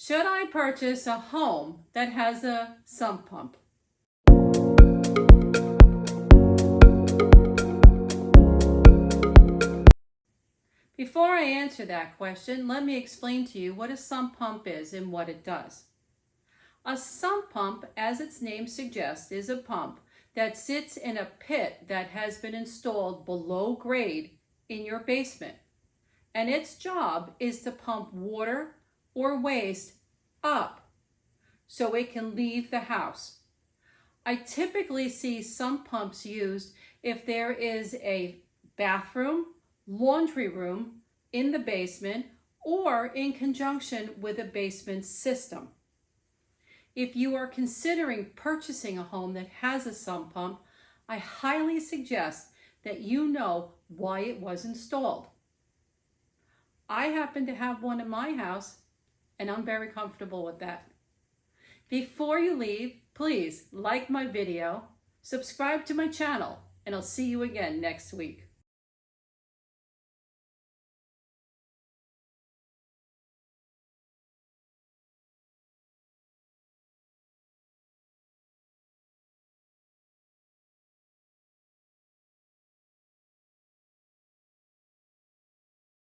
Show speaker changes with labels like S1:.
S1: Should I purchase a home that has a sump pump? Before I answer that question, let me explain to you what a sump pump is and what it does. A sump pump, as its name suggests, is a pump that sits in a pit that has been installed below grade in your basement. And its job is to pump water or waste up so it can leave the house. I typically see sump pumps used if there is a bathroom, laundry room in the basement, or in conjunction with a basement system. If you are considering purchasing a home that has a sump pump, I highly suggest that you know why it was installed. I happen to have one in my house, and I'm very comfortable with that. Before you leave, please like my video, subscribe to my channel, and I'll see you again next week.